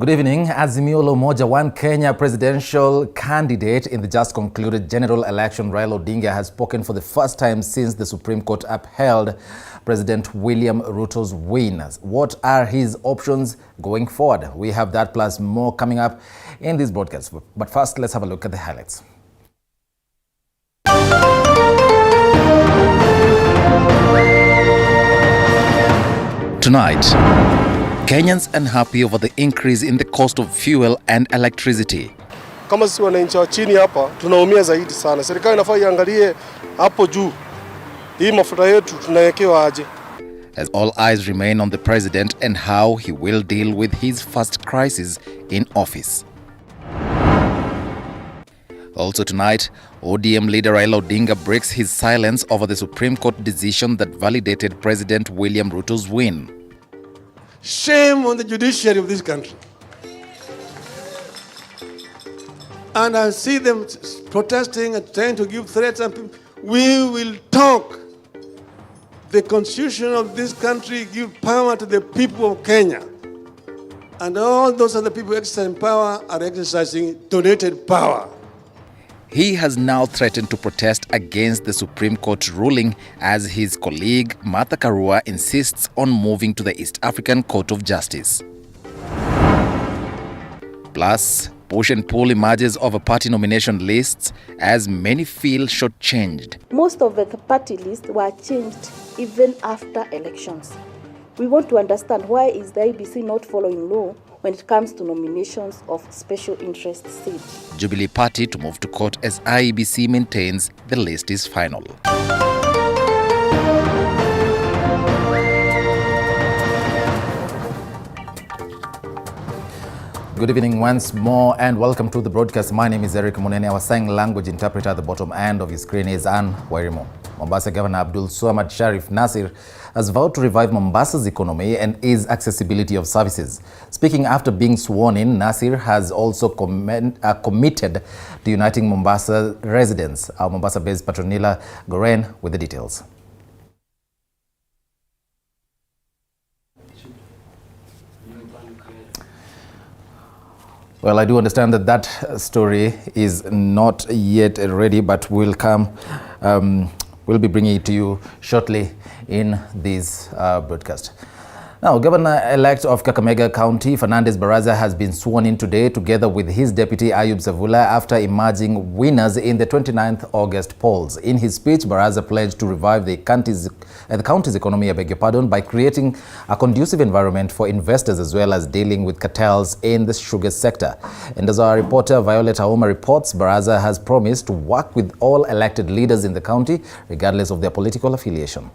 Good evening. Azimio one Kenya presidential candidate in the just concluded general election, Raila Odinga, has spoken for the first time since the Supreme Court upheld President William Ruto's win. What are his options going forward? We have that plus more coming up in this broadcast. But first, let's have a look at the highlights. Tonight, Kenyans unhappy over the increase in the cost of fuel and electricity. Kama sisi wananchi wa chini hapa tunaumia zaidi sana. Serikali inafaa iangalie hapo juu. Hii mafuta yetu tunawekewa aje? As all eyes remain on the president and how he will deal with his first crisis in office. Also tonight, ODM leader Raila Odinga breaks his silence over the Supreme Court decision that validated President William Ruto's win. Shame on the judiciary of this country. And I see them protesting and trying to give threats. And we will talk. The constitution of this country gives power to the people of Kenya. And all those other people exercising power are exercising donated power. He has now threatened to protest against the Supreme Court ruling as his colleague Martha Karua insists on moving to the East African Court of Justice. Plus, push and pull emerges over party nomination lists as many feel shortchanged. Most of the party lists were changed even after elections. We want to understand why is the IEBC not following law when it comes to nominations of special interest seats. Jubilee Party to move to court as IEBC maintains the list is final. Good evening once more and welcome to the broadcast. My name is Eric Munene. Our sign language interpreter at the bottom end of your screen is Anne Wairimo. Mombasa Governor Abdul Swamad Sharif Nasir has vowed to revive Mombasa's economy and ease accessibility of services. Speaking after being sworn in, Nasir has also committed to uniting Mombasa residents. Our Mombasa-based Patronila Goren with the details. Well, I do understand that story is not yet ready, but we'll we'll be bringing it to you shortly in this broadcast. Now, Governor-elect of Kakamega County, Fernandez Baraza, has been sworn in today together with his deputy Ayub Savula after emerging winners in the 29th August polls. In his speech, Baraza pledged to revive the county's economy, by creating a conducive environment for investors as well as dealing with cartels in the sugar sector. And as our reporter Violet Aoma reports, Baraza has promised to work with all elected leaders in the county, regardless of their political affiliation.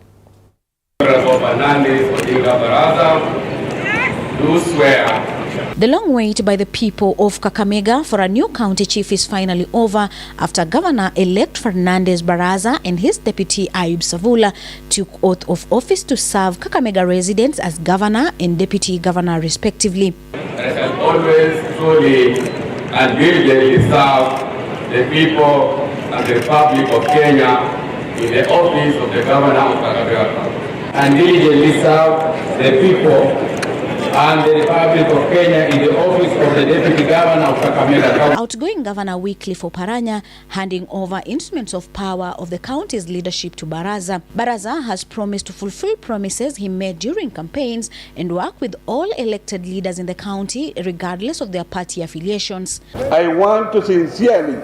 The long wait by the people of Kakamega for a new county chief is finally over after Governor-elect Fernandez Baraza and his deputy Ayub Savula took oath of office to serve Kakamega residents as governor and deputy governor respectively. I shall always truly and diligently serve the people and the public of Kenya in the office of the governor of Kakamega, and diligently serve the people and the Republic of Kenya in the office of the Deputy Governor of Kakamega. Outgoing Governor Wycliffe Oparanya handing over instruments of power of the county's leadership to Baraza. Baraza has promised to fulfill promises he made during campaigns and work with all elected leaders in the county regardless of their party affiliations. I want to sincerely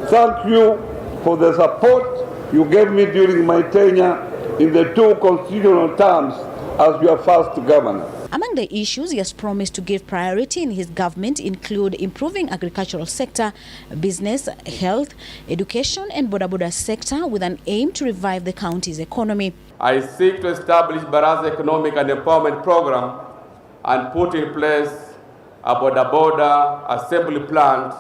thank you for the support you gave me during my tenure in the 2 constitutional terms as your first governor. Among the issues he has promised to give priority in his government include improving agricultural sector, business, health, education and boda sector with an aim to revive the county's economy. I seek to establish Baraza Economic and Empowerment Program and put in place a boda assembly plant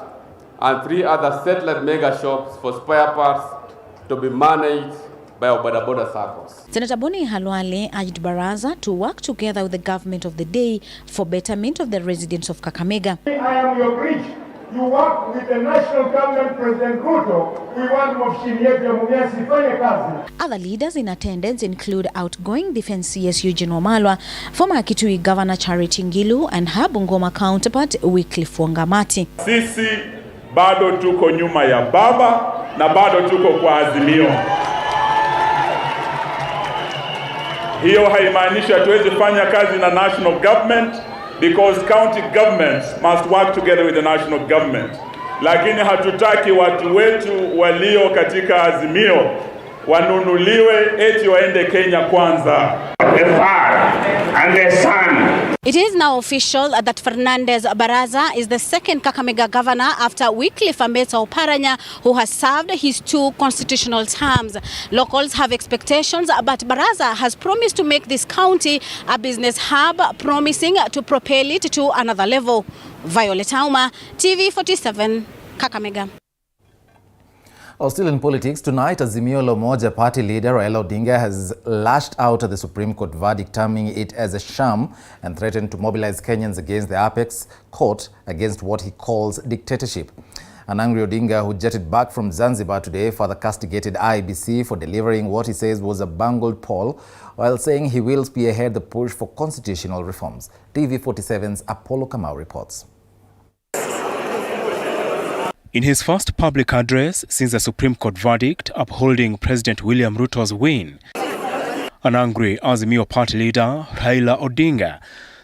and 3 other satellite mega shops for spare parts to be managed by our boda circles. Senator Boni Halwale urged Baraza to work together with the government of the day for betterment of the residents of Kakamega. I am your bridge. you work with the national government, President Ruto. We want mofishini yetu ya Mumias ifanye kazi. Other leaders in attendance include outgoing Defense CS Eugene Wamalwa, former Kitui Governor Charity Ngilu, and her Bungoma counterpart Wycliffe Wangamati. Sisi bado tuko nyuma ya baba na bado tuko kwa Azimio. Hiyo haimaanishi hatuwezi fanya kazi na national government, because county governments must work together with the national government. Lakini hatutaki watu wetu walio katika Azimio wanunuliwe eti waende Kenya kwanza. The father and the son. It is now official that Fernandez Baraza is the second Kakamega governor after Wycliffe Oparanya, who has served his 2 constitutional terms. Locals have expectations, but Baraza has promised to make this county a business hub, promising to propel it to another level. Violet Auma, TV47, Kakamega. Still in politics, tonight Azimio Lomoja party leader Raila Odinga has lashed out at the Supreme Court verdict, terming it as a sham, and threatened to mobilize Kenyans against the apex court against what he calls dictatorship. An angry Odinga, who jetted back from Zanzibar today, further castigated IEBC for delivering what he says was a bungled poll, while saying he will spearhead the push for constitutional reforms. TV47's Apollo Kamau reports. In his first public address since the Supreme Court verdict upholding President William Ruto's win, an angry Azimio party leader, Raila Odinga,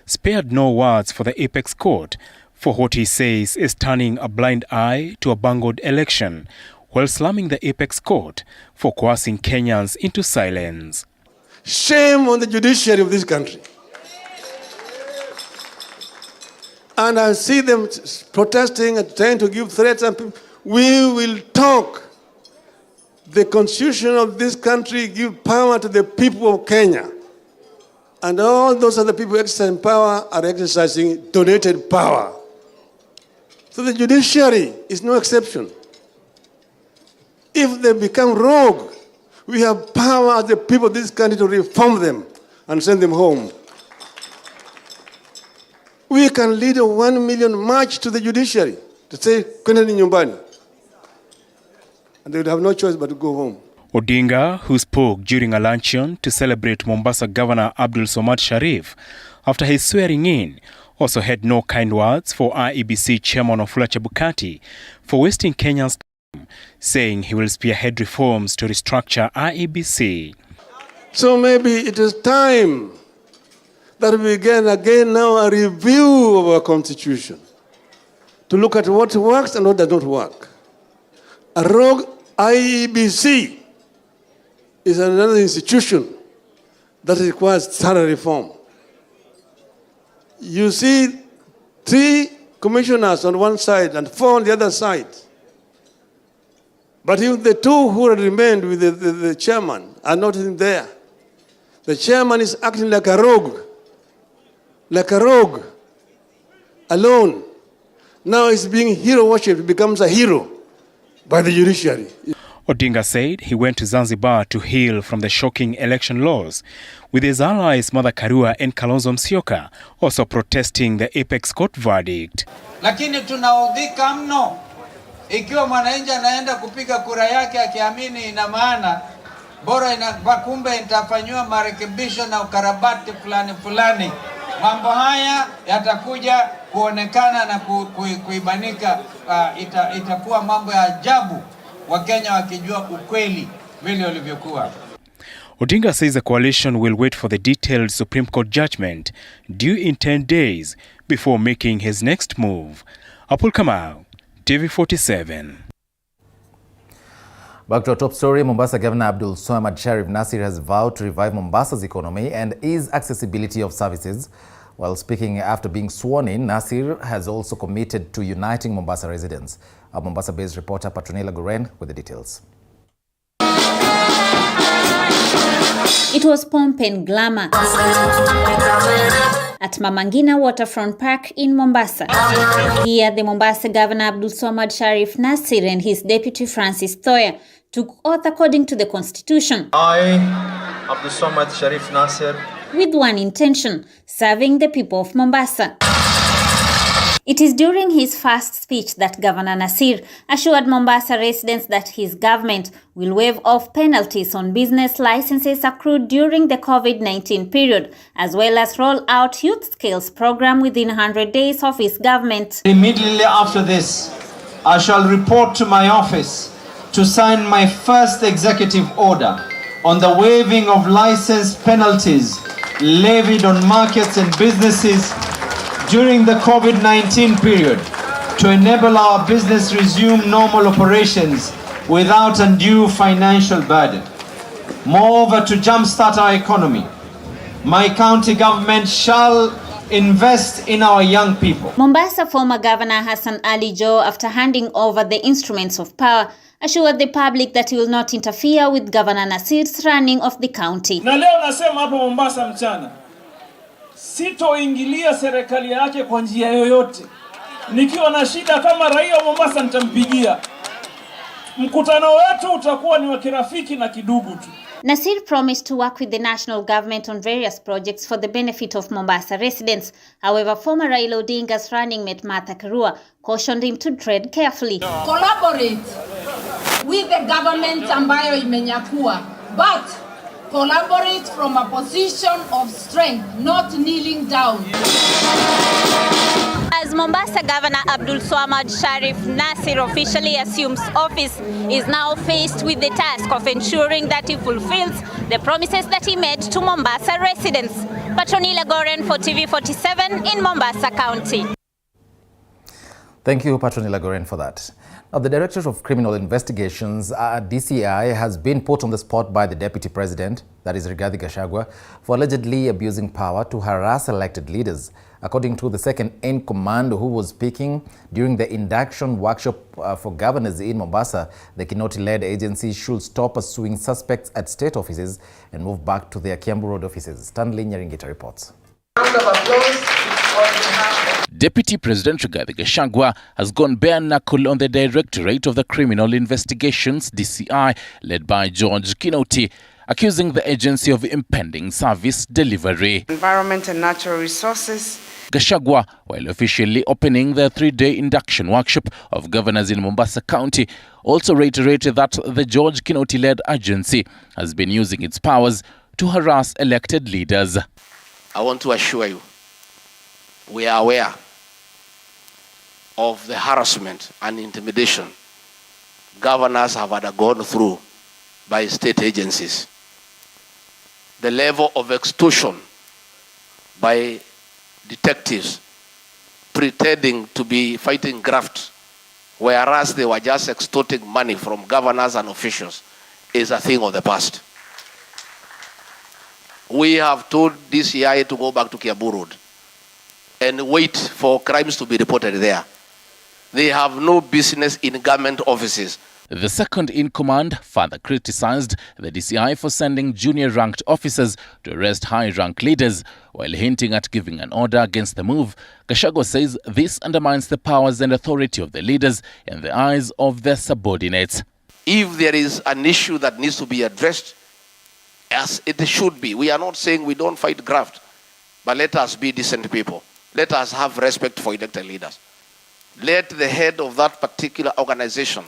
spared no words for the apex court for what he says is turning a blind eye to a bungled election, while slamming the apex court for coercing Kenyans into silence. Shame on the judiciary of this country. And I see them protesting and trying to give threats. And we will talk. The constitution of this country gives power to the people of Kenya. And all those other people exercising power are exercising donated power. So the judiciary is no exception. If they become rogue, we have power as the people of this country to reform them and send them home. We can lead a 1 million march to the judiciary to say, "Kwendeni nyumbani." And they would have no choice but to go home. Odinga, who spoke during a luncheon to celebrate Mombasa Governor Abdul Somad Sharif after his swearing in, also had no kind words for IEBC Chairman Wafula Chebukati for wasting Kenyans' time, saying he will spearhead reforms to restructure IEBC. So maybe it is time that we begin again now a review of our constitution to look at what works and what does not work. A rogue IEBC is another institution that requires thorough reform. You see 3 commissioners on one side and 4 on the other side. But if the 2 who remained with the chairman are not in there, the chairman is acting like a rogue, alone. Now he's being hero worshipped, becomes a hero by the judiciary. Odinga said he went to Zanzibar to heal from the shocking election laws, with his allies Martha Karua and Kalonzo Musyoka also protesting the apex court verdict. Lakini tunaudhika mno ikiwa mwananchi anaenda kupiga kura yake akiamini ina maana bora kumbe itafanywa marekebisho na ukarabati fulani. Mambo haya yatakuja kuonekana na kuibanika, itakuwa mambo ya ajabu Wakenya wakijua ukweli vile ulivyokuwa. Odinga says the coalition will wait for the detailed Supreme Court judgment due in 10 days before making his next move. Apul Kamau, TV47. Back to our top story, Mombasa Governor Abdul Somad Sharif Nassir has vowed to revive Mombasa's economy and ease accessibility of services. While speaking after being sworn in, Nassir has also committed to uniting Mombasa residents. Our Mombasa-based reporter Patronila Guren with the details. It was pomp and glamour at Mama Ngina Waterfront Park in Mombasa. Here, the Mombasa Governor Abdul Somad Sharif Nassir and his deputy Francis Thoya took oath according to the Constitution. I, Abdul Somad Sharif Nassir, with one intention, serving the people of Mombasa. It is during his first speech that Governor Nasir assured Mombasa residents that his government will waive off penalties on business licenses accrued during the COVID-19 period, as well as roll out youth skills program within 100 days of his government. Immediately after this, I shall report to my office to sign my first executive order on the waiving of license penalties levied on markets and businesses during the COVID-19 period to enable our business resume normal operations without undue financial burden. Moreover, to jumpstart our economy, my county government shall invest in our young people. Mombasa former Governor Hassan Ali Joho, after handing over the instruments of power, assured the public that he will not interfere with Governor Nasir's running of the county. Na leo nasema hapa Mombasa mchana, sitoingilia serikali yake kwa njia yoyote. Nikiwa na shida kama raia wa Mombasa nitampigia. Mkutano wetu utakuwa ni wa kirafiki na kidugu tu. Nasir promised to work with the national government on various projects for the benefit of Mombasa residents. However, former Raila Odinga's running mate Martha Karua cautioned him to tread carefully. Collaborate with the government ambayo imenyakua, but collaborate from a position of strength, not kneeling down. As Mombasa Governor Abdulswamad Sharif Nassir officially assumes office, is now faced with the task of ensuring that he fulfills the promises that he made to Mombasa residents. Patronila Goren for TV47 in Mombasa County. Thank you, Patronila Goren, for that. Now, the Director of Criminal Investigations, DCI, has been put on the spot by the Deputy President, that is Rigathi Gachagua, for allegedly abusing power to harass elected leaders. According to the second-in-command who was speaking during the induction workshop for governors in Mombasa, the Kinoti-led agency should stop pursuing suspects at state offices and move back to their Kiambu Road offices. Stanley Nyaringita reports. Deputy President Rigathi Gachagua has gone bare-knuckle on the Directorate of the Criminal Investigations, DCI, led by George Kinoti, accusing the agency of impending service delivery. Environment and natural resources. Gachagua, while officially opening the 3-day induction workshop of governors in Mombasa County, also reiterated that the George Kinoti-led agency has been using its powers to harass elected leaders. I want to assure you, we are aware of the harassment and intimidation governors have undergone through by state agencies. The level of extortion by detectives pretending to be fighting graft, whereas they were just extorting money from governors and officials, is a thing of the past. We have told DCI to go back to Kiambu Road and wait for crimes to be reported there. They have no business in government offices. The second-in-command further criticized the DCI for sending junior-ranked officers to arrest high-rank leaders. While hinting at giving an order against the move, Gachagua says this undermines the powers and authority of the leaders in the eyes of their subordinates. If there is an issue that needs to be addressed, as it should be, we are not saying we don't fight graft, but let us be decent people. Let us have respect for elected leaders. Let the head of that particular organization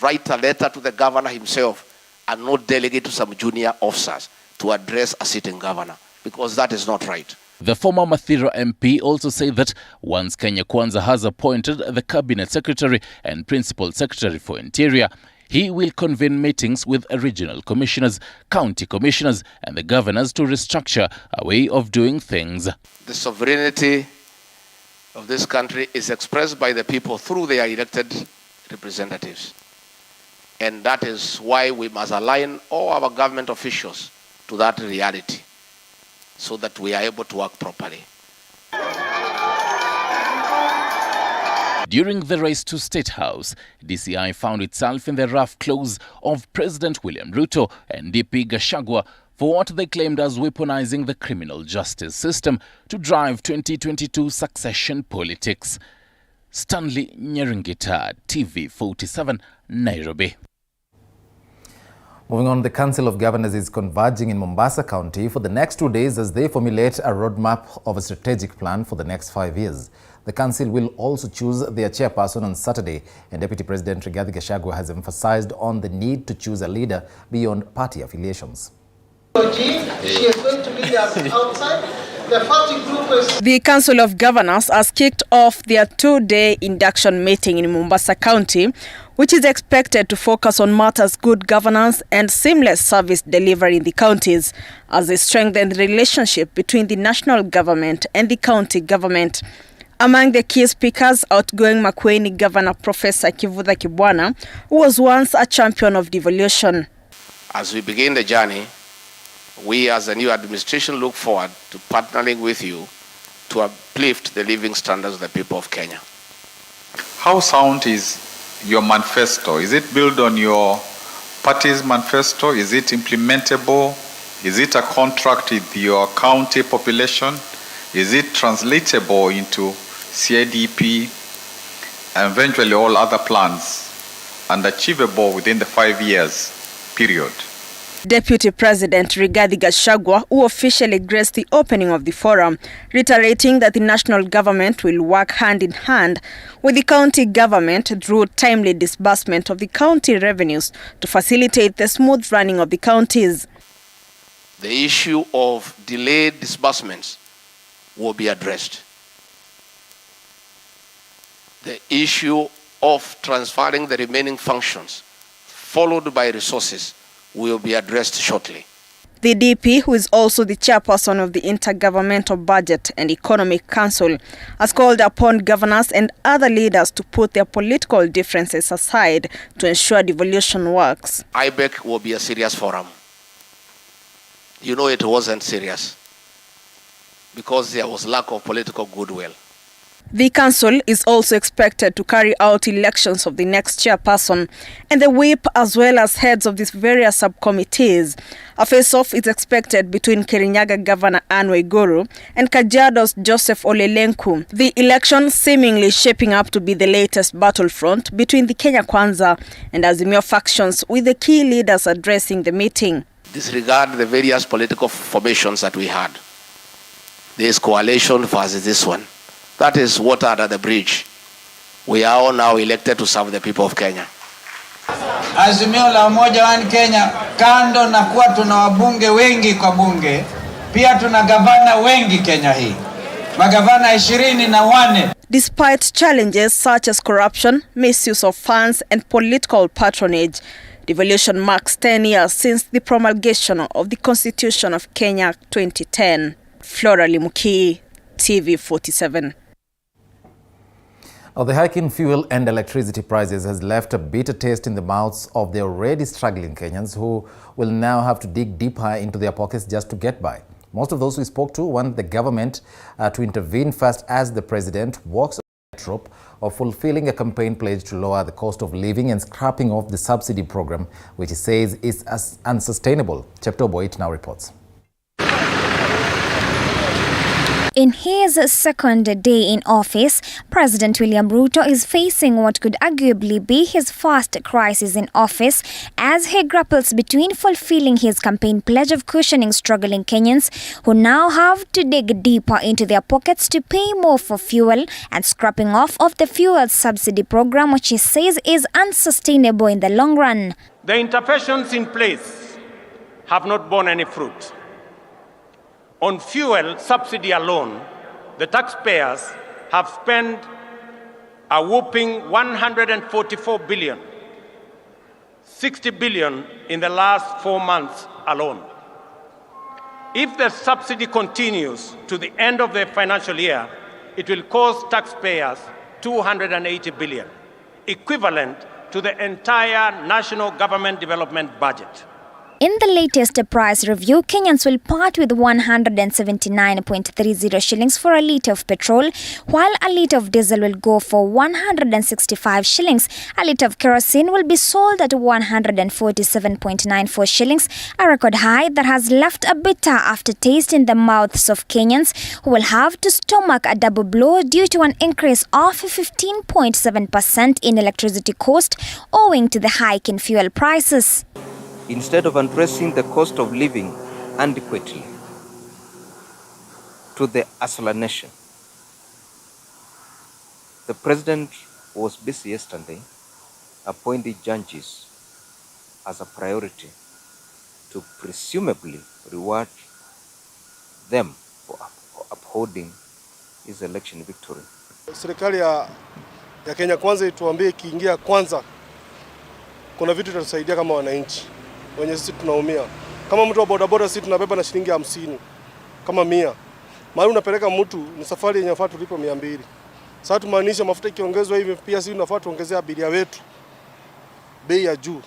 write a letter to the governor himself and not delegate to some junior officers to address a sitting governor, because that is not right. The former Mathira MP also said that once Kenya Kwanza has appointed the Cabinet Secretary and Principal Secretary for Interior, he will convene meetings with regional commissioners, county commissioners and the governors to restructure a way of doing things. The sovereignty of this country is expressed by the people through their elected representatives. And that is why we must align all our government officials to that reality so that we are able to work properly. During the race to State House, DCI found itself in the rough clothes of President William Ruto and DP Gachagua for what they claimed as weaponizing the criminal justice system to drive 2022 succession politics. Stanley Nyaringita, TV47, Nairobi. Moving on, the Council of Governors is converging in Mombasa County for the next 2 days as they formulate a roadmap of a strategic plan for the next 5 years. The council will also choose their chairperson on Saturday, and Deputy President Rigathi Gachagua has emphasized on the need to choose a leader beyond party affiliations. She is going to lead us outside. The Council of Governors has kicked off their 2-day induction meeting in Mombasa County, which is expected to focus on matters good governance and seamless service delivery in the counties as they strengthen the relationship between the national government and the county government. Among the key speakers, outgoing Makueni Governor Professor Kivutha Kibwana, who was once a champion of devolution. As we begin the journey, we as the new administration look forward to partnering with you to uplift the living standards of the people of Kenya. How sound is your manifesto? Is it built on your party's manifesto? Is it implementable? Is it a contract with your county population? Is it translatable into CIDP and eventually all other plans and achievable within the 5 years period? Deputy President Rigathi Gachagua, who officially graced the opening of the forum, reiterating that the national government will work hand in hand with the county government through timely disbursement of the county revenues to facilitate the smooth running of the counties. The issue of delayed disbursements will be addressed. The issue of transferring the remaining functions, followed by resources, will be addressed shortly. The DP, who is also the chairperson of the Intergovernmental Budget and Economic Council, has called upon governors and other leaders to put their political differences aside to ensure devolution works. IBEC will be a serious forum. You know it wasn't serious because there was lack of political goodwill. The council is also expected to carry out elections of the next chairperson and the whip as well as heads of these various subcommittees. A face-off is expected between Kirinyaga Governor Anne Waiguru and Kajiado's Joseph Olelenku. The election seemingly shaping up to be the latest battlefront between the Kenya Kwanza and Azimio factions, with the key leaders addressing the meeting. Disregard the various political formations that we had. This coalition versus this one. That is water under the bridge. We are all now elected to serve the people of Kenya. Azimio la Umoja wa Kenya, kando na kuwa tuna wabunge wengi kwa bunge, pia tuna gavana wengi Kenya hii. Magavana 24. Despite challenges such as corruption, misuse of funds and political patronage, devolution marks 10 years since the promulgation of the Constitution of Kenya 2010. Flora Limuki, TV47. The hike in fuel and electricity prices has left a bitter taste in the mouths of the already struggling Kenyans, who will now have to dig deeper into their pockets just to get by. Most of those we spoke to want the government to intervene first as the president walks on the tightrope of fulfilling a campaign pledge to lower the cost of living and scrapping off the subsidy program, which he says is unsustainable. Chepto Boit now reports. In his second day in office, President William Ruto is facing what could arguably be his first crisis in office as he grapples between fulfilling his campaign pledge of cushioning struggling Kenyans who now have to dig deeper into their pockets to pay more for fuel and scrapping off of the fuel subsidy program, which he says is unsustainable in the long run. The interventions in place have not borne any fruit. On fuel subsidy alone, the taxpayers have spent a whopping 144 billion, 60 billion in the last 4 months alone. If the subsidy continues to the end of the financial year, it will cost taxpayers 280 billion, equivalent to the entire national government development budget. In the latest price review, Kenyans will part with 179.30 shillings for a litre of petrol, while a litre of diesel will go for 165 shillings. A litre of kerosene will be sold at 147.94 shillings, a record high that has left a bitter aftertaste in the mouths of Kenyans, who will have to stomach a double blow due to an increase of 15.7% in electricity cost owing to the hike in fuel prices. instead of addressing the cost of living adequately to the Asala nation. The president was busy yesterday appointing judges as a priority to presumably reward them for upholding his election victory. Serikali ya Kenya kwanza ituambie ikiingia kwanza kuna vitu tutasaidia kama wananchi. Wenye sisi tunaumia. Kama mtu wa bodaboda sisi tunabeba na shilingi 50 kama 100. Mahali unapeleka mtu ni safari yenye nafaa tulipo 200. Sasa tumaanisha mafuta ikiongezwa hivi pia sisi tunafaa tuongezea abiria wetu bei ya juu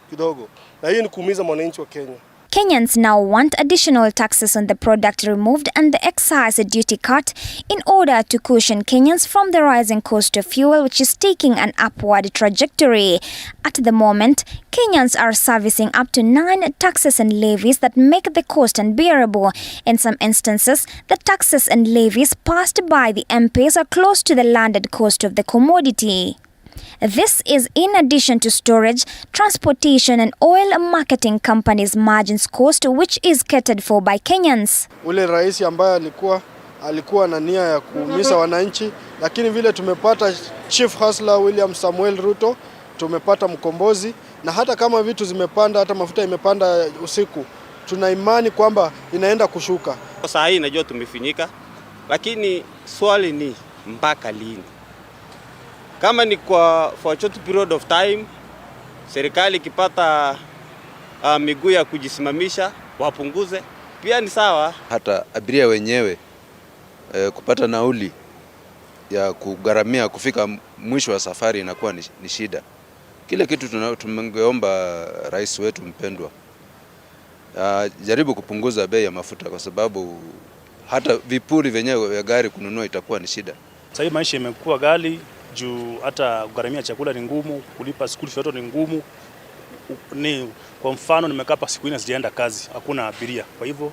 kidogo. Na hiyo ni kuumiza mwananchi wa Kenya. Kenyans now want additional taxes on the product removed and the excise duty cut in order to cushion Kenyans from the rising cost of fuel, which is taking an upward trajectory. At the moment, Kenyans are servicing up to 9 taxes and levies that make the cost unbearable. In some instances, the taxes and levies passed by the MPs are close to the landed cost of the commodity. This is in addition to storage, transportation and oil marketing companies' margins cost, which is catered for by Kenyans. Ule rais ambaye alikuwa na nia ya kuumiza wananchi, lakini vile tumepata Chief Hustler William Samuel Ruto, tumepata mkombozi, na hata kama vitu zimepanda, hata mafuta imepanda usiku, tuna imani kwamba inaenda kushuka. Sasa hii najua tumefinyika, lakini swali ni mpaka lini? Kama ni for a short period of time, serikali ikipata miguu ya kujisimamisha wapunguze, pia ni sawa. Hata abiria wenyewe kupata nauli ya kugharamia kufika mwisho wa safari inakuwa ni shida. Kile kitu tumengeomba rais wetu mpendwa jaribu kupunguza bei ya mafuta, kwa sababu hata vipuri vyenyewe vya gari kununua itakuwa ni shida. Sasa hii maisha imekuwa ghali, juu hata kugharamia chakula ni ngumu, kulipa school fees ni ngumu. Kwa mfano nimekaa hapa siku 4 sijaenda kazi, hakuna abiria. Kwa hivyo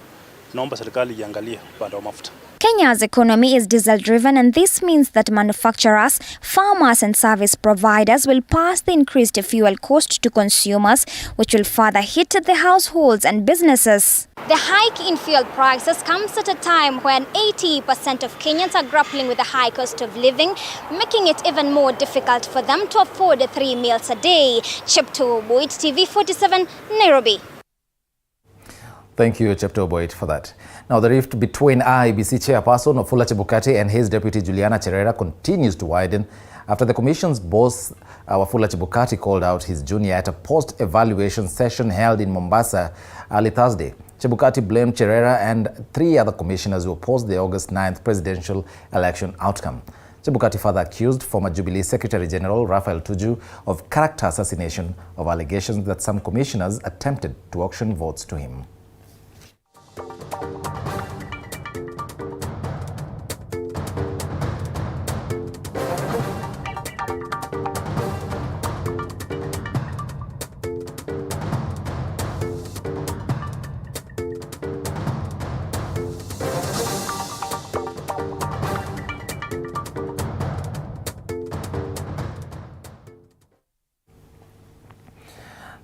tunaomba serikali iangalie upande wa mafuta. Kenya's economy is diesel-driven, and this means that manufacturers, farmers and service providers will pass the increased fuel cost to consumers, which will further hit the households and businesses. The hike in fuel prices comes at a time when 80% of Kenyans are grappling with the high cost of living, making it even more difficult for them to afford 3 meals a day. Chepto Boyd, TV 47, Nairobi. Thank you, Chepto Boyd, for that. Now, the rift between IEBC chairperson Wafula Chebukati and his deputy Juliana Cherera continues to widen after the commission's boss, Wafula Chebukati, called out his junior at a post-evaluation session held in Mombasa early Thursday. Chebukati blamed Cherera and 3 other commissioners who opposed the August 9th presidential election outcome. Chebukati further accused former Jubilee Secretary General Raphael Tuju of character assassination of allegations that some commissioners attempted to auction votes to him.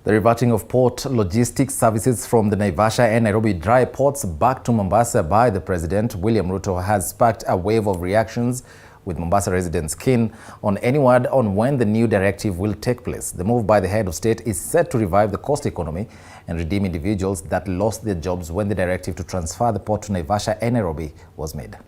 The reverting of port logistics services from the Naivasha and Nairobi dry ports back to Mombasa by the President William Ruto has sparked a wave of reactions, with Mombasa residents keen on any word on when the new directive will take place. The move by the head of state is set to revive the coast economy and redeem individuals that lost their jobs when the directive to transfer the port to Naivasha and Nairobi was made.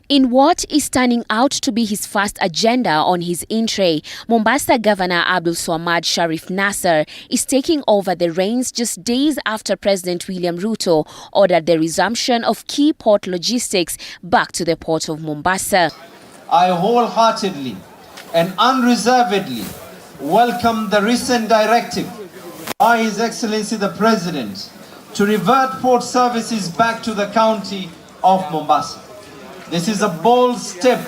In what is turning out to be his first agenda on his entry, Mombasa Governor Abdul Swamad Sharif Nasser is taking over the reins just days after President William Ruto ordered the resumption of key port logistics back to the port of Mombasa. I wholeheartedly and unreservedly welcome the recent directive by His Excellency the President to revert port services back to the county of Mombasa. This is a bold step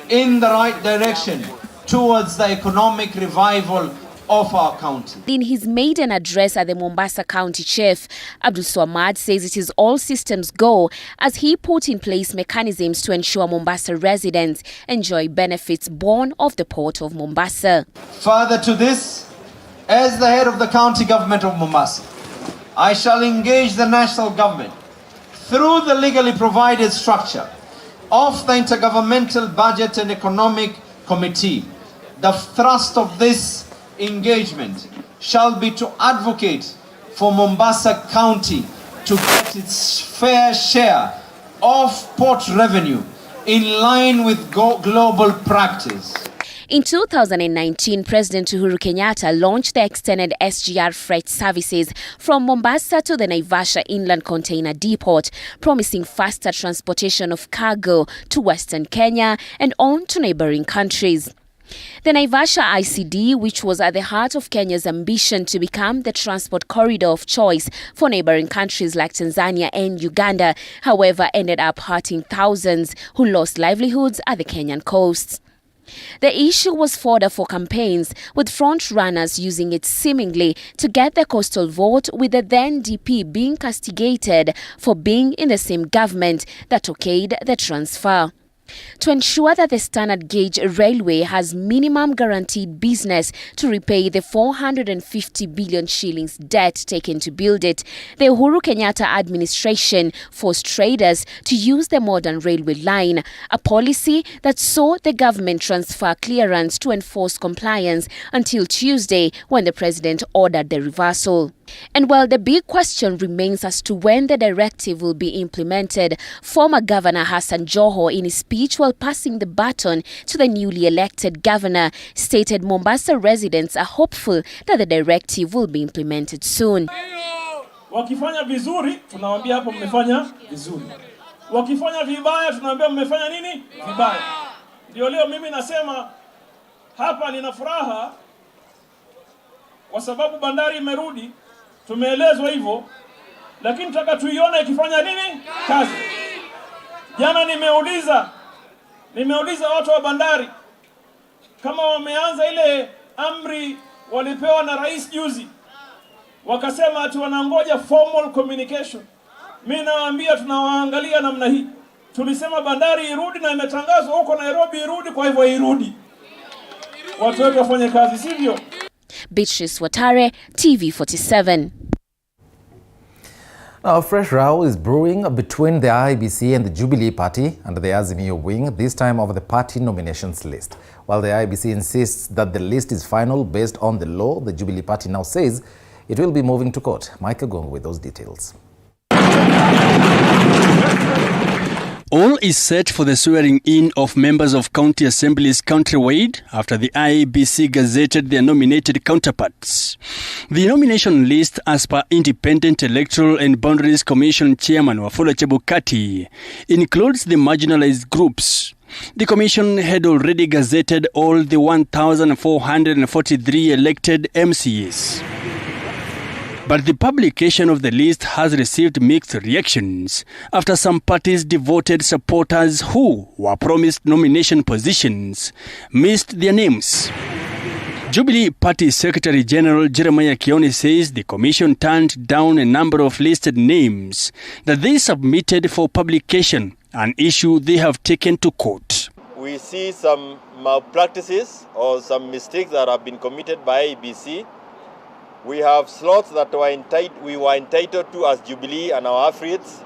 in the right direction towards the economic revival of our county. In his maiden address at the Mombasa County Chief, Abdul Swamad says it is all systems go as he put in place mechanisms to ensure Mombasa residents enjoy benefits born of the port of Mombasa. Further to this, As the head of the county government of Mombasa, I shall engage the national government through the legally provided structure of the Intergovernmental Budget and Economic Committee. The thrust of this engagement shall be to advocate for Mombasa County to get its fair share of port revenue in line with global practice. In 2019, President Uhuru Kenyatta launched the extended SGR freight services from Mombasa to the Naivasha Inland Container Depot, promising faster transportation of cargo to Western Kenya and on to neighboring countries. The Naivasha ICD, which was at the heart of Kenya's ambition to become the transport corridor of choice for neighboring countries like Tanzania and Uganda, however, ended up hurting thousands who lost livelihoods at the Kenyan coast. The issue was fodder for campaigns, with front-runners using it seemingly to get the coastal vote, with the then DP being castigated for being in the same government that okayed the transfer. To ensure that the standard gauge railway has minimum guaranteed business to repay the 450 billion shillings debt taken to build it, the Uhuru Kenyatta administration forced traders to use the modern railway line, a policy that saw the government transfer clearance to enforce compliance until Tuesday, when the president ordered the reversal. And while the big question remains as to when the directive will be implemented, former Governor Hassan Joho, in his speech while passing the baton to the newly elected governor, stated Mombasa residents are hopeful that the directive will be implemented soon. Wakifanya vizuri, tunawaambia hapo mmefanya vizuri. Wakifanya vibaya, tunawaambia mmefanya nini? Vibaya. Ndio leo mimi nasema hapa nina furaha kwa sababu bandari imerudi. Tumeelezwa hivyo, lakini tutaka tuione ikifanya nini? Kazi. Jana nimeuliza watu wa bandari kama wameanza ile amri walipewa na rais juzi. Wakasema ati wanangoja formal communication. Mimi nawaambia tunawaangalia namna hii. Tulisema bandari irudi na imetangazwa huko Nairobi irudi, kwa hivyo irudi. Watu wetu wafanye kazi, sivyo? Beatrice Watare, TV47. Now, a fresh row is brewing between the IEBC and the Jubilee Party under the Azimio wing, this time over the party nominations list. While the IEBC insists that the list is final based on the law, the Jubilee Party now says it will be moving to court. Michael Gong with those details. All is set for the swearing-in of members of county assemblies countrywide after the IEBC gazetted their nominated counterparts. The nomination list, as per Independent Electoral and Boundaries Commission Chairman Wafula Chebukati, includes the marginalized groups. The commission had already gazetted all the 1,443 elected MCAs. But the publication of the list has received mixed reactions after some parties' devoted supporters who were promised nomination positions missed their names. Jubilee Party Secretary General Jeremiah Kioni says the commission turned down a number of listed names that they submitted for publication, an issue they have taken to court. We see some malpractices or some mistakes that have been committed by IEBC. We have slots that we were entitled to as Jubilee and our affiliates,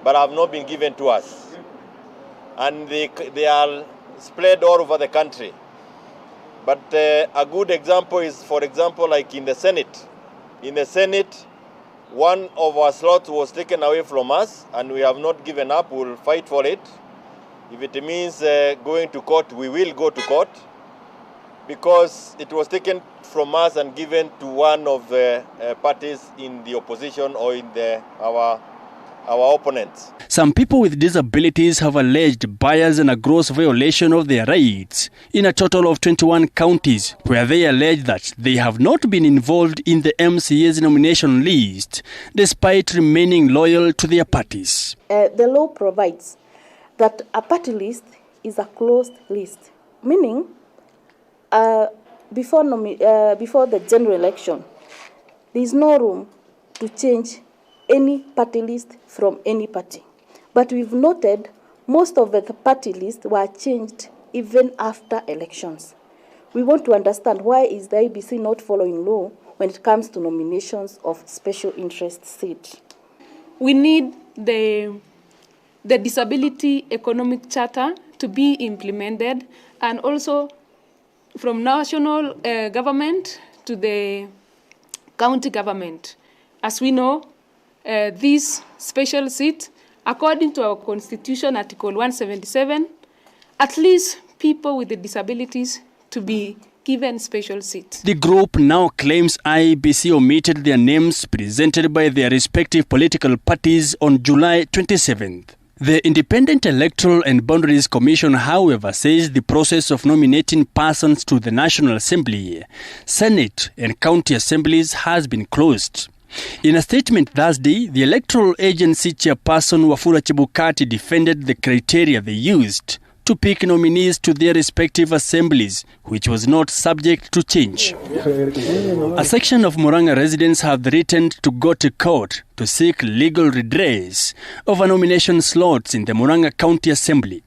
but have not been given to us. And they are spread all over the country. But a good example is, for example, like in the Senate. In the Senate, one of our slots was taken away from us, and we have not given up. We will fight for it. If it means going to court, we will go to court, because it was taken from us and given to one of the parties in the opposition or in our opponents. Some people with disabilities have alleged bias and a gross violation of their rights in a total of 21 counties, where they allege that they have not been involved in the MCA's nomination list, despite remaining loyal to their parties. The law provides that a party list is a closed list, meaning before the general election, there is no room to change any party list from any party. But we've noted most of the party lists were changed even after elections. We want to understand why is the IEBC not following law when it comes to nominations of special interest seat. We need the Disability Economic Charter to be implemented, and also from national government to the county government. As we know, this special seat, according to our Constitution, Article 177, at least people with the disabilities to be given special seats. The group now claims IEBC omitted their names presented by their respective political parties on July 27th. The Independent Electoral and Boundaries Commission, however, says the process of nominating persons to the National Assembly, Senate, and county assemblies has been closed. In a statement Thursday, the Electoral Agency chairperson Wafula Chebukati defended the criteria they used to pick nominees to their respective assemblies, which was not subject to change. A section of Murang'a residents have threatened to go to court to seek legal redress over nomination slots in the Murang'a County Assembly.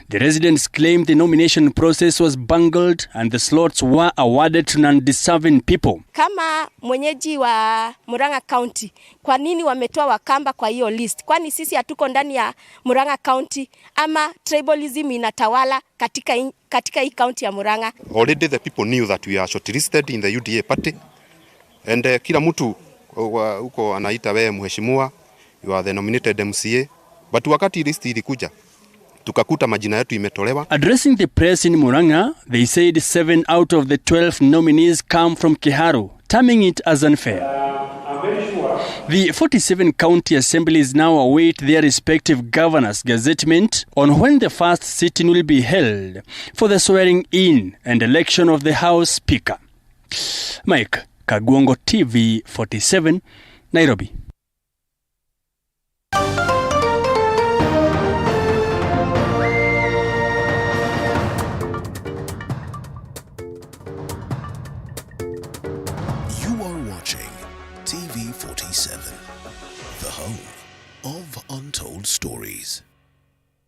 The residents claim the nomination process was bungled and the slots were awarded to non-deserving people. Kama mwenyeji wa Murang'a County, kwa nini wametoa Wakamba kwa hiyo list? Kwani sisi hatuko ndani ya Murang'a County ama tribalism inatawala katika hii county ya Murang'a? Already the people knew that we are shortlisted in the UDA party, and kila mtu huko anaita wewe mheshimiwa, you are the nominated MCA, but wakati list ilikuja tukakuta majina yetu imetolewa. Addressing the press in Murang'a, they said 7 out of the 12 nominees come from Kiharu, terming it as unfair. The 47 county assemblies now await their respective governors' gazettement on when the first sitting will be held for the swearing in and election of the House Speaker. Mike Kagwongo, TV 47, Nairobi. TV 47, the home of untold stories.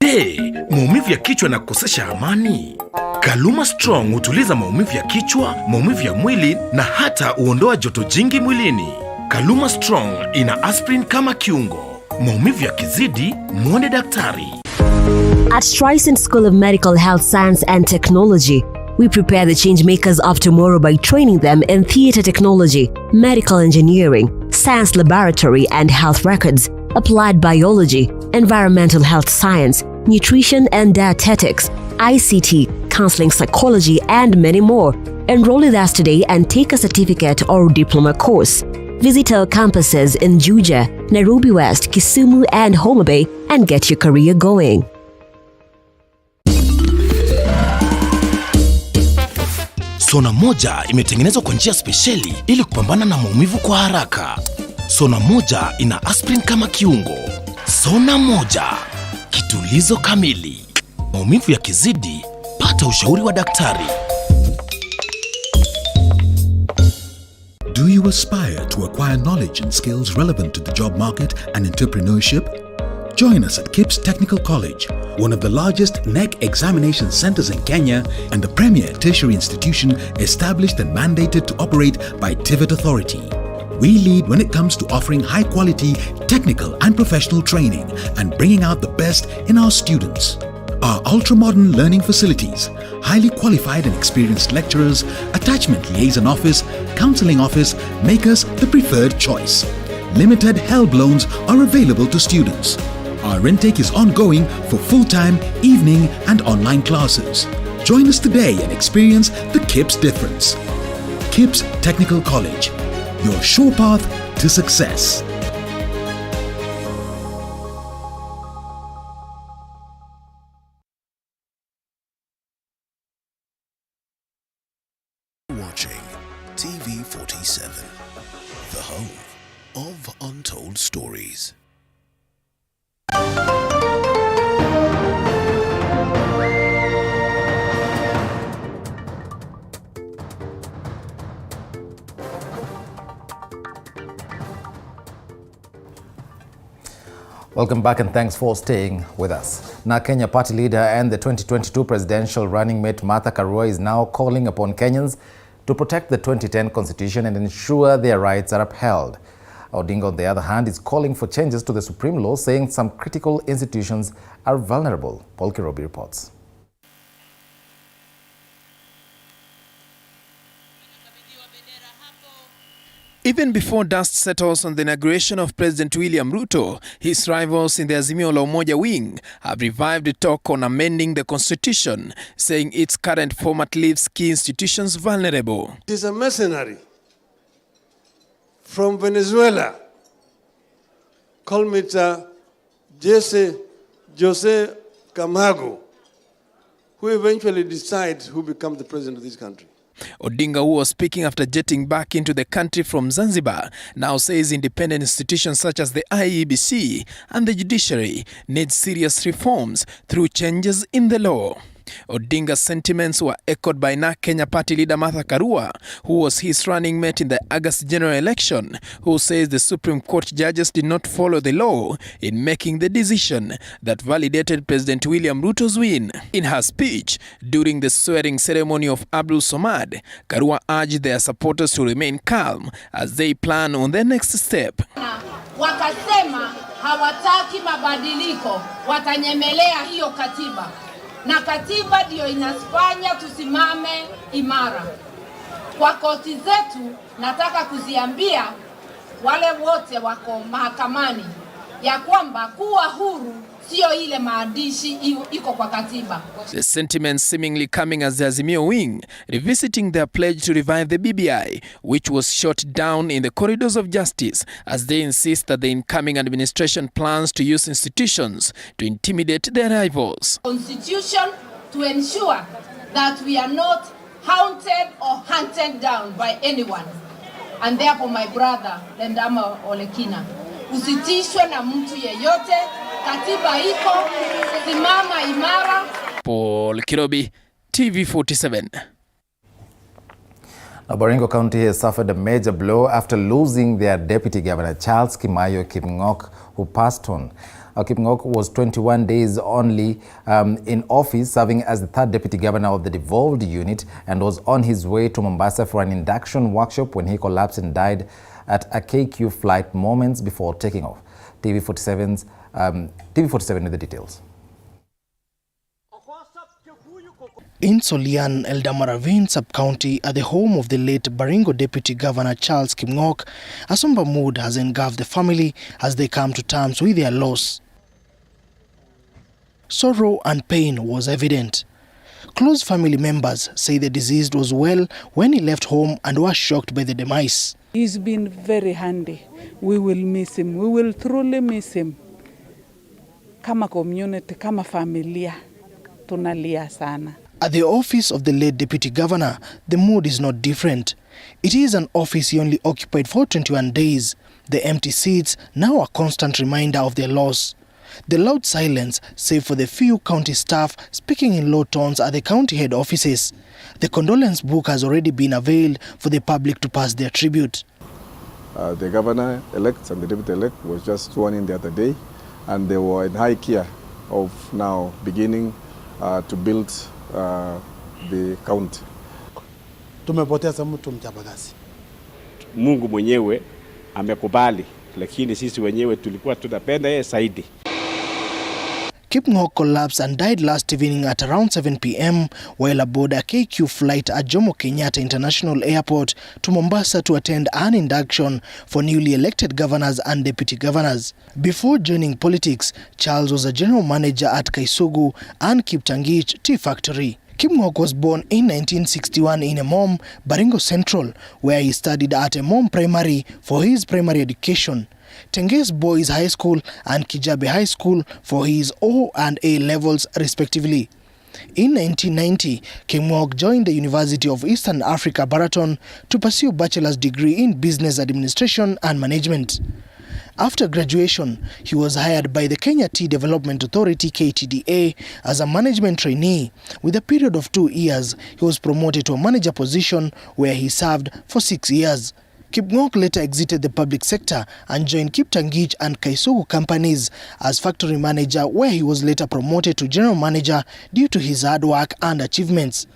Hey, maumivu ya kichwa na kukosesha amani? Kaluma Strong hutuliza maumivu ya kichwa, maumivu ya mwili na hata huondoa joto jingi mwilini. Kaluma Strong ina aspirin kama kiungo. Maumivu yakizidi, muone daktari. At Streisand School of Medical Health Science and Technology, we prepare the change makers of tomorrow by training them in theater technology, medical engineering, science laboratory and health records, applied biology, environmental health science, nutrition and dietetics, ICT, counseling psychology, and many more. Enroll with us today and take a certificate or diploma course. Visit our campuses in Juja, Nairobi West, Kisumu, and Homa Bay and get your career going. Sona moja imetengenezwa kwa njia spesheli ili kupambana na maumivu kwa haraka. Sona moja ina aspirin kama kiungo. Sona moja, kitulizo kamili. Maumivu yakizidi, pata ushauri wa daktari. Do you aspire to acquire knowledge and skills relevant to the job market and entrepreneurship? Join us at KIPS Technical College, one of the largest NEC examination centers in Kenya and the premier tertiary institution established and mandated to operate by TVET Authority. We lead when it comes to offering high-quality technical and professional training and bringing out the best in our students. Our ultra-modern learning facilities, highly qualified and experienced lecturers, attachment liaison office, counseling office make us the preferred choice. Limited HELB loans are available to students. Our intake is ongoing for full-time, evening and online classes. Join us today and experience the KIPS difference. KIPS Technical College, your sure path to success. Watching TV 47, the home of untold stories. Welcome back and thanks for staying with us. Now, Kenya party leader and the 2022 presidential running mate Martha Karua is now calling upon Kenyans to protect the 2010 constitution and ensure their rights are upheld. Odinga, on the other hand, is calling for changes to the Supreme Law, saying some critical institutions are vulnerable. Paul Kirobi reports. Even before dust settles on the inauguration of President William Ruto, his rivals in the Azimio la Umoja wing have revived the talk on amending the constitution, saying its current format leaves key institutions vulnerable. It is a mercenary from Venezuela, called Jose Camargo, who eventually decides who becomes the president of this country. Odinga, who was speaking after jetting back into the country from Zanzibar, now says independent institutions such as the IEBC and the judiciary need serious reforms through changes in the law. Odinga's sentiments were echoed by Kenya party leader Martha Karua, who was his running mate in the August general election, who says the Supreme Court judges did not follow the law in making the decision that validated President William Ruto's win. In her speech during the swearing ceremony of Abdul Somad, Karua urged their supporters to remain calm as they plan on their next step. Wakasema hawataki mabadiliko, watanyemelea hiyo katiba. Na katiba ndio inafanya tusimame imara. Kwa koti zetu nataka kuziambia wale wote wako mahakamani ya kwamba kuwa huru sio ile maandishi iko kwa katiba. The sentiments seemingly coming as the Azimio wing revisiting their pledge to revive the BBI, which was shot down in the corridors of justice, as they insist that the incoming administration plans to use institutions to intimidate their rivals. Constitution to ensure that we are not haunted or hunted down by anyone. And therefore, my brother, Lendama Olekina, usitishwe na mtu yeyote. Katiba iko, simama imara. Paul Kirobi, TV47. Now, Baringo County has suffered a major blow after losing their deputy governor, Charles Kimayo Kipng'ok, who passed on. Kipng'ok was 21 days only in office, serving as the third deputy governor of the devolved unit, and was on his way to Mombasa for an induction workshop when he collapsed and died at a KQ flight moments before taking off. TV47 with the details. In Solian, Eldamaravine sub-county, at the home of the late Baringo Deputy Governor Charles Kipng'ok, a somber mood has engulfed the family as they come to terms with their loss. Sorrow and pain was evident. Close family members say the deceased was well when he left home and were shocked by the demise. He's been very handy. We will miss him. We will truly miss him. Kama community, kama familia, tunalia sana. At the office of the late Deputy Governor, the mood is not different. It is an office he only occupied for 21 days. The empty seats, now a constant reminder of their loss. The loud silence, save for the few county staff speaking in low tones at the county head offices. The condolence book has already been availed for the public to pass their tribute. The governor-elect and the deputy-elect was just sworn in the other day, and they were in high gear of now beginning to build the county. Tumepoteza mtu mchapakazi. Mungu mwenyewe amekubali, lakini sisi wenyewe tulikuwa tunapenda yeye zaidi. Kipng'ok collapsed and died last evening at around 7 p.m. while aboard a KQ flight at Jomo Kenyatta International Airport to Mombasa to attend an induction for newly elected governors and deputy governors. Before joining politics, Charles was a general manager at Kaisugu and Kiptangich Tea Factory. Kipng'ok was born in 1961 in Emom, Baringo Central, where he studied at Emom Primary for his primary education, Tenges Boys High School and Kijabe High School for his O and A levels respectively. In 1990, Kipng'ok joined the University of Eastern Africa, Baraton, to pursue a bachelor's degree in business administration and management. After graduation, he was hired by the Kenya Tea Development Authority (KTDA) as a management trainee. With a period of 2 years, he was promoted to a manager position where he served for 6 years. Kipng'ok later exited the public sector and joined Kiptangich and Kaisugu companies as factory manager, where he was later promoted to general manager due to his hard work and achievements.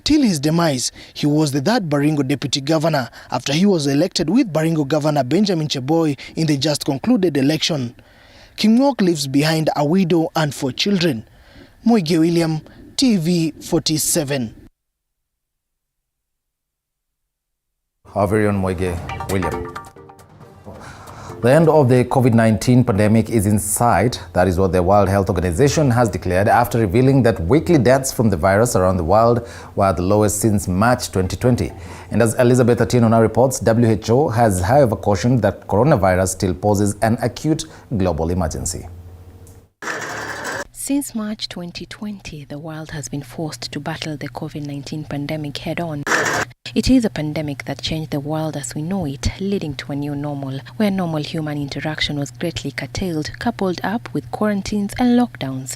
Till his demise, he was the third Baringo deputy governor after he was elected with Baringo Governor Benjamin Cheboy in the just concluded election. Kipng'ok leaves behind a widow and 4 children. Moige William, TV 47. Our very own Moige William. The end of the COVID-19 pandemic is in sight. That is what the World Health Organization has declared after revealing that weekly deaths from the virus around the world were the lowest since March 2020. And as Elizabeth Atieno now reports, WHO has, however, cautioned that coronavirus still poses an acute global emergency. Since March 2020, the world has been forced to battle the COVID-19 pandemic head-on. It is a pandemic that changed the world as we know it, leading to a new normal, where normal human interaction was greatly curtailed, coupled up with quarantines and lockdowns.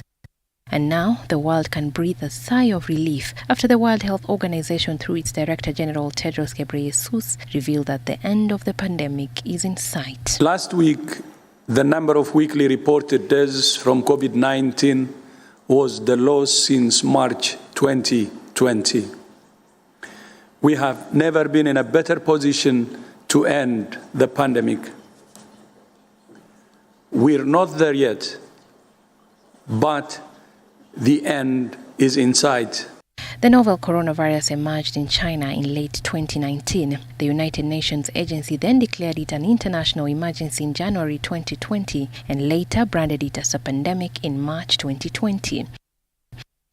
And now, the world can breathe a sigh of relief after the World Health Organization, through its Director General Tedros Ghebreyesus, revealed that the end of the pandemic is in sight. Last week, the number of weekly reported deaths from COVID-19 was the lowest since March 2020. We have never been in a better position to end the pandemic. We're not there yet, but the end is in sight. The novel coronavirus emerged in China in late 2019. The United Nations agency then declared it an international emergency in January 2020 and later branded it as a pandemic in March 2020.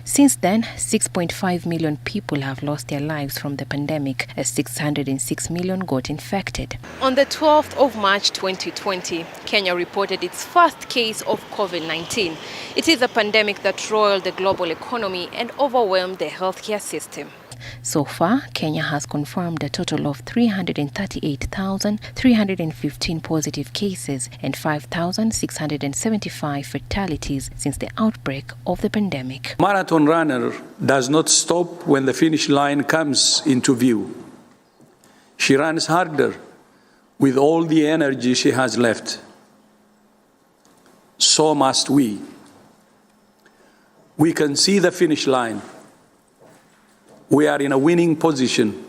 Since then, 6.5 million people have lost their lives from the pandemic, as 606 million got infected. On the 12th of March 2020, Kenya reported its first case of COVID-19. It is a pandemic that roiled the global economy and overwhelmed the healthcare system. So far, Kenya has confirmed a total of 338,315 positive cases and 5,675 fatalities since the outbreak of the pandemic. Marathon runner does not stop when the finish line comes into view. She runs harder with all the energy she has left. So must we. We can see the finish line. We are in a winning position,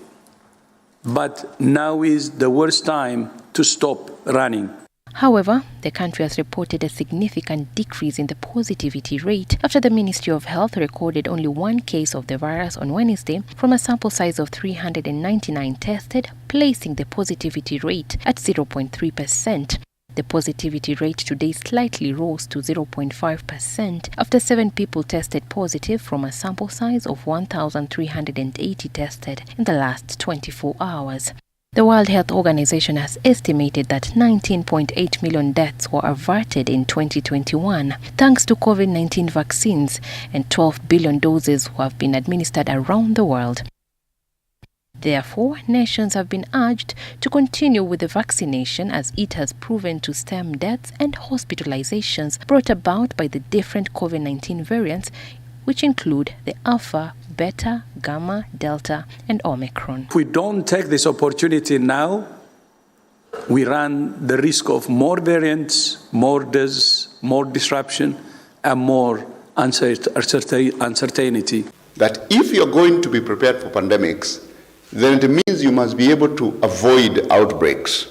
but now is the worst time to stop running. However, the country has reported a significant decrease in the positivity rate after the Ministry of Health recorded only 1 case of the virus on Wednesday from a sample size of 399 tested, placing the positivity rate at 0.3%. The positivity rate today slightly rose to 0.5% after 7 people tested positive from a sample size of 1,380 tested in the last 24 hours. The World Health Organization has estimated that 19.8 million deaths were averted in 2021 thanks to COVID-19 vaccines, and 12 billion doses have been administered around the world. Therefore, nations have been urged to continue with the vaccination as it has proven to stem deaths and hospitalizations brought about by the different COVID-19 variants, which include the Alpha, Beta, Gamma, Delta, and Omicron. If we don't take this opportunity now, we run the risk of more variants, more deaths, more disruption, and more uncertainty. That if you're going to be prepared for pandemics, then it means you must be able to avoid outbreaks.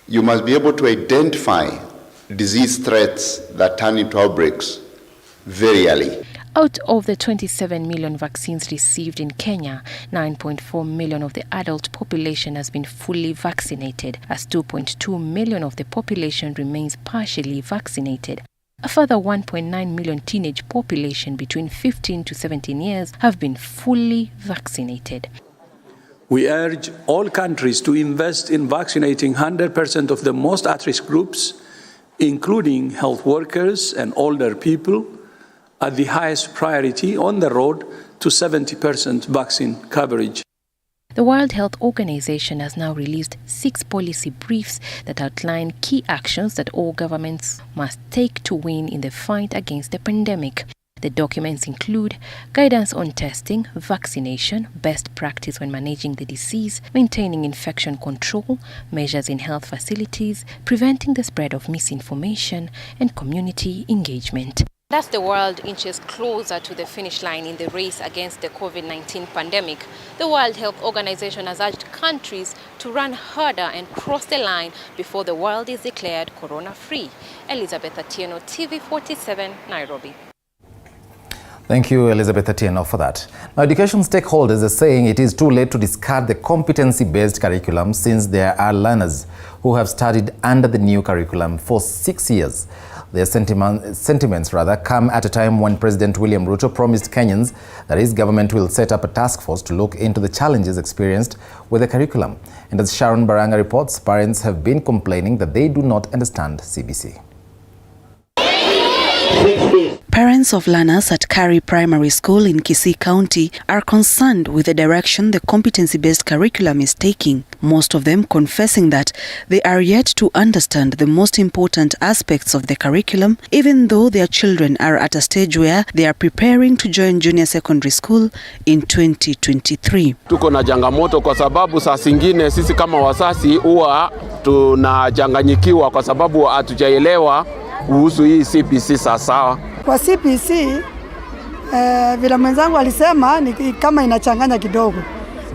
You must be able to identify disease threats that turn into outbreaks very early. Out of the 27 million vaccines received in Kenya, 9.4 million of the adult population has been fully vaccinated, as 2.2 million of the population remains partially vaccinated. A further 1.9 million teenage population between 15 to 17 years have been fully vaccinated. We urge all countries to invest in vaccinating 100% of the most at-risk groups, including health workers and older people, at the highest priority on the road to 70% vaccine coverage. The World Health Organization has now released 6 policy briefs that outline key actions that all governments must take to win in the fight against the pandemic. The documents include guidance on testing, vaccination, best practice when managing the disease, maintaining infection control, measures in health facilities, preventing the spread of misinformation, and community engagement. As the world inches closer to the finish line in the race against the COVID-19 pandemic, the World Health Organization has urged countries to run harder and cross the line before the world is declared corona-free. Elizabeth Atieno, TV47, Nairobi. Thank you, Elizabeth Atieno, for that. Now, education stakeholders are saying it is too late to discard the competency-based curriculum since there are learners who have studied under the new curriculum for 6 years. Their sentiments come at a time when President William Ruto promised Kenyans that his government will set up a task force to look into the challenges experienced with the curriculum. And as Sharon Baranga reports, parents have been complaining that they do not understand CBC. Parents of learners at Kari Primary School in Kisii County are concerned with the direction the competency-based curriculum is taking, most of them confessing that they are yet to understand the most important aspects of the curriculum, even though their children are at a stage where they are preparing to join junior secondary school in 2023. Tuko na changamoto kwa sababu saa zingine sisi kama wazazi huwa tunachanganyikiwa kwa sababu hatujaelewa kuhusu hii CBC sasa. Kwa CBC vile mwenzangu alisema ni kama inachanganya kidogo.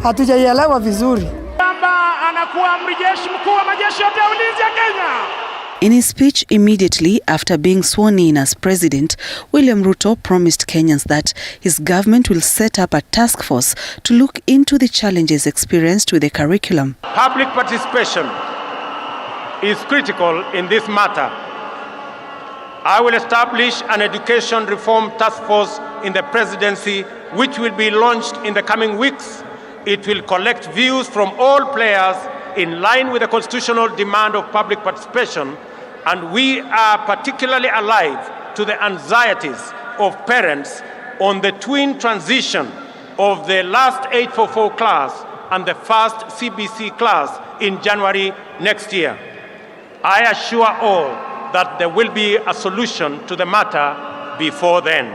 Hatujaielewa vizuri. BAMBA anakuwa amri jeshi mkuu wa majeshi yote ya ulinzi ya Kenya. In his speech immediately after being sworn in as president, William Ruto promised Kenyans that his government will set up a task force to look into the challenges experienced with the curriculum. Public participation is critical in this matter. I will establish an education reform task force in the presidency, which will be launched in the coming weeks. It will collect views from all players in line with the constitutional demand of public participation, and we are particularly alive to the anxieties of parents on the twin transition of the last 844 class and the first CBC class in January next year. I assure all that there will be a solution to the matter before then.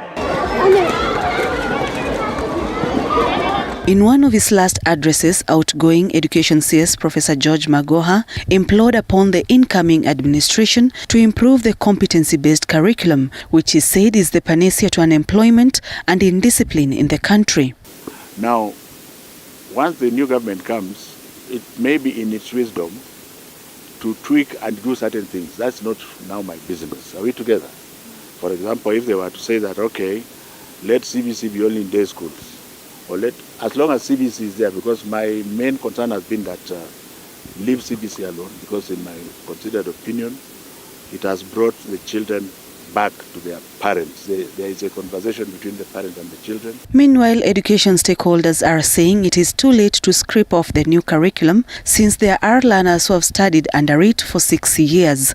In one of his last addresses, outgoing Education CS Professor George Magoha implored upon the incoming administration to improve the competency-based curriculum, which he said is the panacea to unemployment and indiscipline in the country. Now, once the new government comes, it may be in its wisdom to tweak and do certain things. That's not now my business. Are we together? For example, if they were to say that, okay, let CBC be only in day schools, or as long as CBC is there, because my main concern has been that leave CBC alone, because in my considered opinion, it has brought the children back to their parents. There is a conversation between the parents and the children. Meanwhile, education stakeholders are saying it is too late to scrape off the new curriculum since there are learners who have studied under it for 6 years.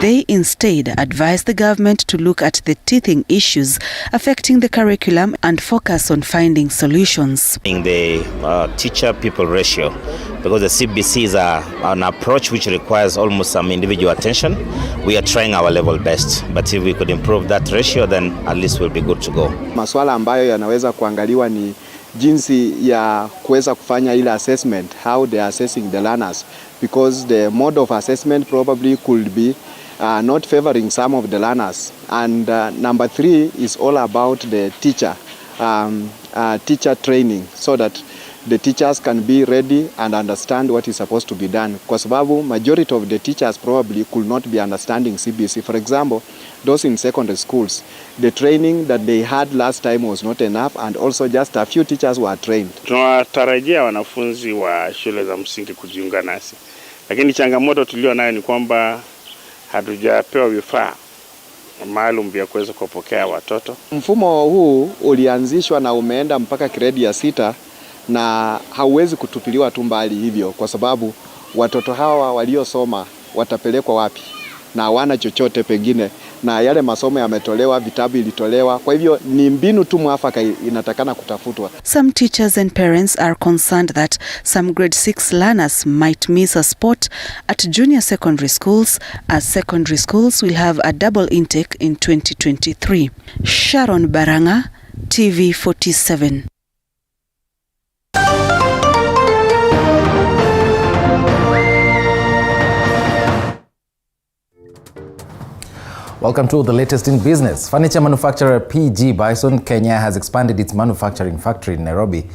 They instead advise the government to look at the teething issues affecting the curriculum and focus on finding solutions. In the teacher-people ratio, because the CBC is an approach which requires almost some individual attention, we are trying our level best. But if we could improve that ratio, then at least we'll be good to go. Maswala ambayo yanaweza kuangaliwa ni jinsi ya kuweza kufanya ile assessment, how they are assessing the learners, because the mode of assessment probably could be not favoring some of the learners. And number 3 is all about the teacher training, so that the teachers can be ready and understand what is supposed to be done. Kwa sababu majority of the teachers probably could not be understanding CBC. For example, those in secondary schools, the training that they had last time was not enough, and also just a few teachers were trained. Tunatarajia wanafunzi wa shule za msingi kujiunga nasi, lakini changamoto tulio nayo ni kwamba hatujapewa vifaa maalum vya kuweza kupokea watoto. Mfumo huu ulianzishwa na umeenda mpaka grade ya 6, na hauwezi kutupiliwa tu mbali hivyo, kwa sababu watoto hawa waliosoma watapelekwa wapi? na hawana chochote pengine, na yale masomo yametolewa, vitabu ilitolewa. Kwa hivyo ni mbinu tu mwafaka inatakana kutafutwa. Some teachers and parents are concerned that some grade 6 learners might miss a spot at junior secondary schools, as secondary schools will have a double intake in 2023. Sharon Baranga, TV 47. Welcome to the latest in business. Furniture manufacturer PG Bison Kenya has expanded its manufacturing factory in Nairobi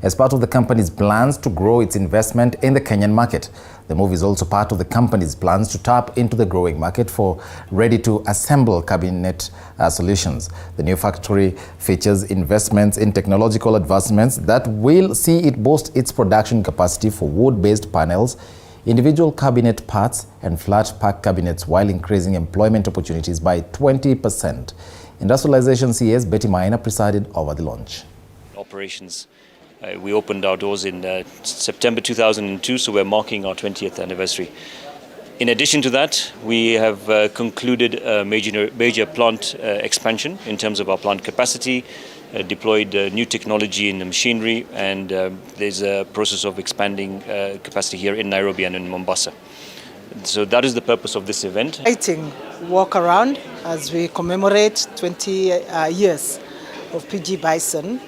as part of the company's plans to grow its investment in the Kenyan market. The move is also part of the company's plans to tap into the growing market for ready-to-assemble cabinet solutions. The new factory features investments in technological advancements that will see it boost its production capacity for wood-based panels, individual cabinet parts and flat pack cabinets, while increasing employment opportunities by 20%. Industrialization CS Betty Maina presided over the launch. Operations. We opened our doors in September 2002, so we're marking our 20th anniversary. In addition to that, we have concluded a major plant expansion in terms of our plant capacity, deployed new technology in the machinery, and there's a process of expanding capacity here in Nairobi and in Mombasa. So that is the purpose of this event. Exciting walk around as we commemorate 20 years of PG Bison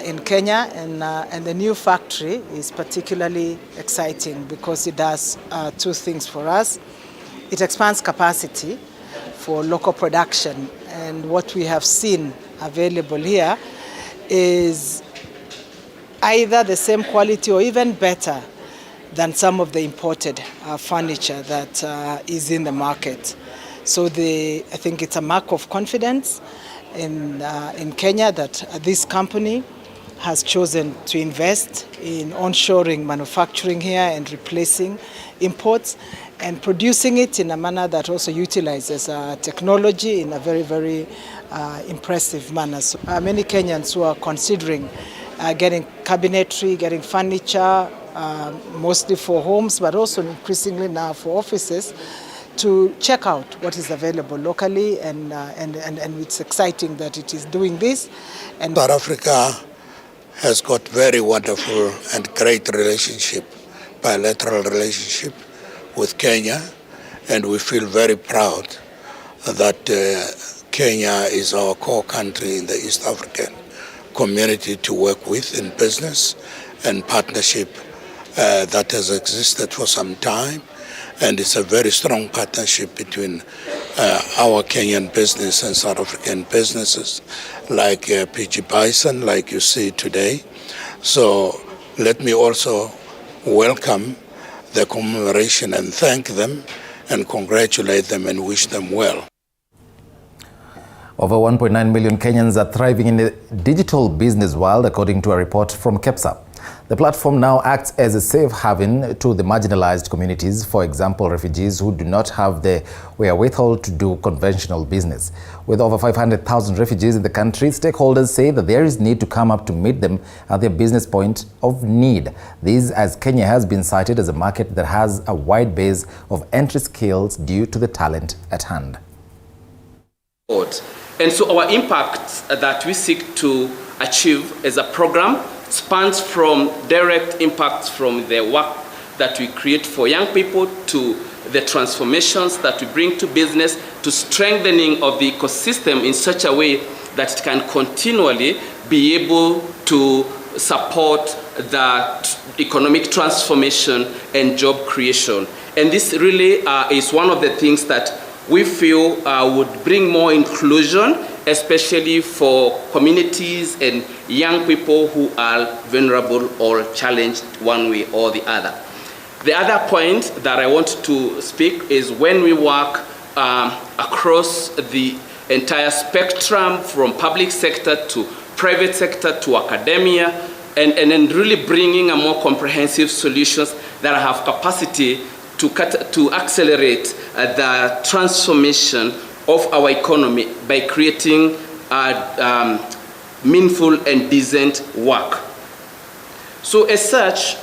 in Kenya, and the new factory is particularly exciting because it does two things for us. It expands capacity for local production, and what we have seen available here is either the same quality or even better than some of the imported furniture that is in the market. So I think it's a mark of confidence in Kenya that this company has chosen to invest in onshoring manufacturing here and replacing imports and producing it in a manner that also utilizes technology in a very, very impressive manner. So, many Kenyans who are considering getting cabinetry, getting furniture, mostly for homes, but also increasingly now for offices, to check out what is available locally, and it's exciting that it is doing this. And South Africa has got very wonderful and great relationship, bilateral relationship with Kenya, and we feel very proud that Kenya is our core country in the East African community to work with in business and partnership that has existed for some time. And it's a very strong partnership between our Kenyan business and South African businesses like PG Bison, like you see today. So let me also welcome the commemoration and thank them and congratulate them and wish them well. Over 1.9 million Kenyans are thriving in the digital business world, according to a report from KEPSA. The platform now acts as a safe haven to the marginalized communities, for example, refugees who do not have the wherewithal to do conventional business. With over 500,000 refugees in the country, stakeholders say that there is need to come up to meet them at their business point of need. This, as Kenya has been cited as a market that has a wide base of entry skills due to the talent at hand. And so our impact that we seek to achieve as a program spans from direct impacts from the work that we create for young people to the transformations that we bring to business, to strengthening of the ecosystem in such a way that it can continually be able to support the economic transformation and job creation. And this really is one of the things that we feel would bring more inclusion, especially for communities and young people who are vulnerable or challenged one way or the other. The other point that I want to speak is when we work across the entire spectrum, from public sector to private sector to academia, and then really bringing a more comprehensive solutions that have capacity to accelerate the transformation of our economy by creating meaningful and decent work. So as such,